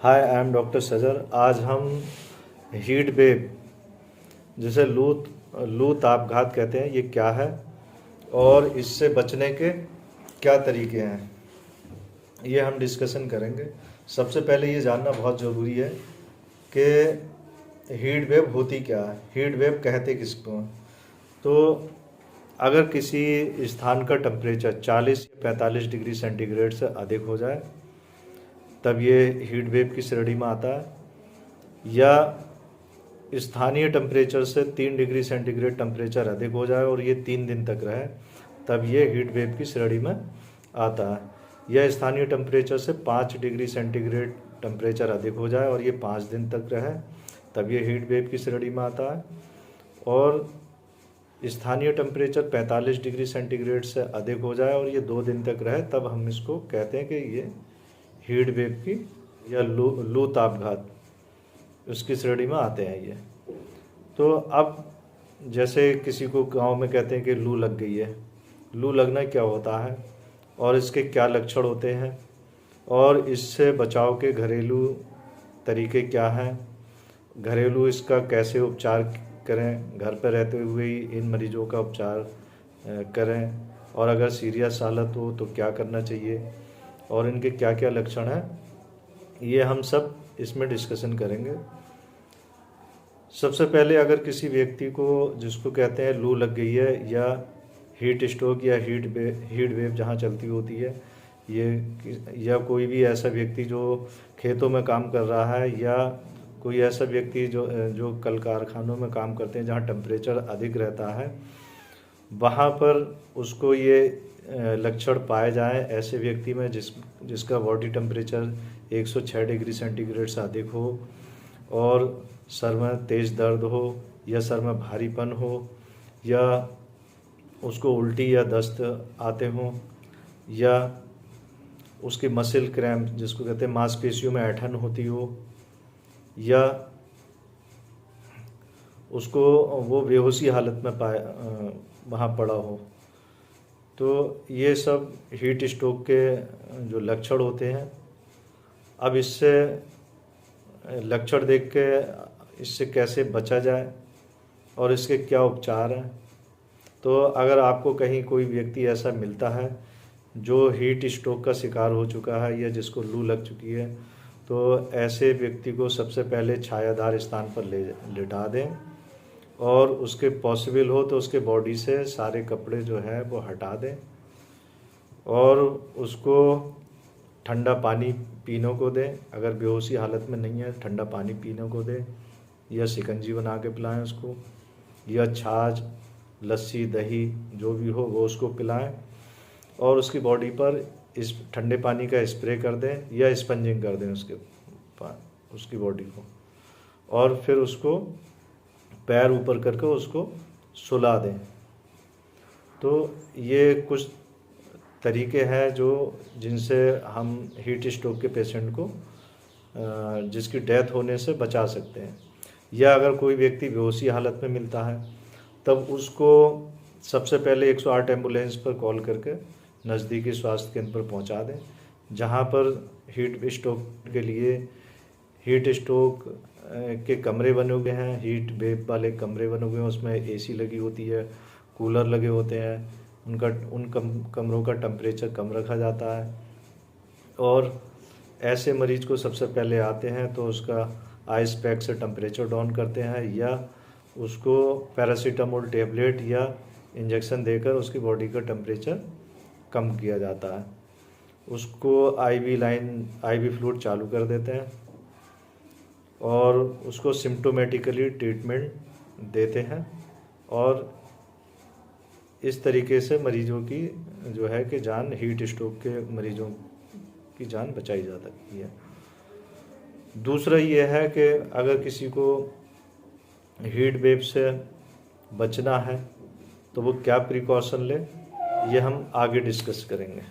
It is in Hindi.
Hi, I am doctor Sajar. आज हम हीट वेव, जिसे लू तापघात कहते हैं, ये क्या है और इससे बचने के क्या तरीके हैं, ये हम डिस्कशन करेंगे। सबसे पहले ये जानना बहुत ज़रूरी है कि हीट वेव होती क्या है, हीट वेव कहते किसको हैं। तो अगर किसी स्थान का टेम्परेचर 40 या 45 डिग्री सेंटीग्रेड से अधिक हो जाए तब ये हीट वेव की श्रेणी में आता है, या स्थानीय टेम्परेचर से 3 डिग्री सेंटीग्रेड टेम्परेचर अधिक हो जाए और ये 3 दिन तक रहे तब ये हीट वेव की श्रेणी में आता है, या स्थानीय टेम्परेचर से 5 डिग्री सेंटीग्रेड टेम्परेचर अधिक हो जाए और ये 5 दिन तक रहे तब ये हीट वेव की श्रेणी में आता है, और स्थानीय टेम्परेचर 45 डिग्री सेंटीग्रेड से अधिक हो जाए और ये 2 दिन तक रहे तब हम इसको कहते हैं कि ये हीट वेव की या लू तापघात उसकी श्रेणी में आते हैं ये। तो अब जैसे किसी को गांव में कहते हैं कि लू लग गई है, लू लगना क्या होता है और इसके क्या लक्षण होते हैं और इससे बचाव के घरेलू तरीके क्या हैं, घरेलू इसका कैसे उपचार करें, घर पर रहते हुए ही इन मरीजों का उपचार करें, और अगर सीरियस हालत हो तो क्या करना चाहिए और इनके क्या क्या लक्षण हैं, ये हम सब इसमें डिस्कशन करेंगे। सबसे पहले अगर किसी व्यक्ति को जिसको कहते हैं लू लग गई है या हीट स्ट्रोक या हीट वेव जहाँ चलती होती है ये, या कोई भी ऐसा व्यक्ति जो खेतों में काम कर रहा है या कोई ऐसा व्यक्ति जो कल कारखानों में काम करते हैं जहाँ टेम्परेचर अधिक रहता है, वहाँ पर उसको ये लक्षण पाए जाएं ऐसे व्यक्ति में जिसका बॉडी टेम्परेचर 106 डिग्री सेंटीग्रेड से अधिक हो और सर में तेज़ दर्द हो या सर में भारीपन हो या उसको उल्टी या दस्त आते हों या उसकी मसल क्रैम्प जिसको कहते हैं मांसपेशियों में ऐंठन होती हो या उसको वो बेहोशी हालत में वहाँ पड़ा हो। तो ये सब हीट स्ट्रोक के जो लक्षण होते हैं। अब इससे लक्षण देख के इससे कैसे बचा जाए और इसके क्या उपचार हैं। तो अगर आपको कहीं कोई व्यक्ति ऐसा मिलता है जो हीट स्ट्रोक का शिकार हो चुका है या जिसको लू लग चुकी है, तो ऐसे व्यक्ति को सबसे पहले छायादार स्थान पर लिटा दें और उसके पॉसिबल हो तो उसके बॉडी से सारे कपड़े जो है वो हटा दें और उसको ठंडा पानी पीने को दें। अगर बेहोशी हालत में नहीं है ठंडा पानी पीने को दें या शिकंजी बना के पिलाएं उसको, या छाछ, लस्सी, दही जो भी हो वो उसको पिलाएं और उसकी बॉडी पर इस ठंडे पानी का स्प्रे कर दें या स्पंजिंग कर दें उसकी बॉडी को, और फिर उसको पैर ऊपर करके उसको सुला दें। तो ये कुछ तरीके हैं जिनसे हम हीट स्ट्रोक के पेशेंट को जिसकी डेथ होने से बचा सकते हैं। या अगर कोई व्यक्ति बेहोशी हालत में मिलता है तब उसको सबसे पहले 108 एम्बुलेंस पर कॉल करके नज़दीकी स्वास्थ्य केंद्र पर पहुंचा दें, जहां पर हीट स्ट्रोक के लिए हीट स्ट्रोक के कमरे बने हुए हैं, हीट वेव वाले कमरे बने हुए हैं, उसमें एसी लगी होती है, कूलर लगे होते हैं, उन कमरों का टेम्परेचर कम रखा जाता है। और ऐसे मरीज को सबसे पहले आते हैं तो उसका आइस पैक से टेम्परेचर डाउन करते हैं या उसको पैरासीटामोल टेबलेट या इंजेक्शन देकर उसकी बॉडी का टेम्परेचर कम किया जाता है। उसको आईवी फ्लूइड चालू कर देते हैं और उसको सिम्टोमेटिकली ट्रीटमेंट देते हैं, और इस तरीके से मरीजों की जो है कि जान, हीट स्ट्रोक के मरीजों की जान बचाई जा सकती है। दूसरा ये है कि अगर किसी को हीट वेव से बचना है तो वो क्या प्रिकॉशन ले, ये हम आगे डिस्कस करेंगे।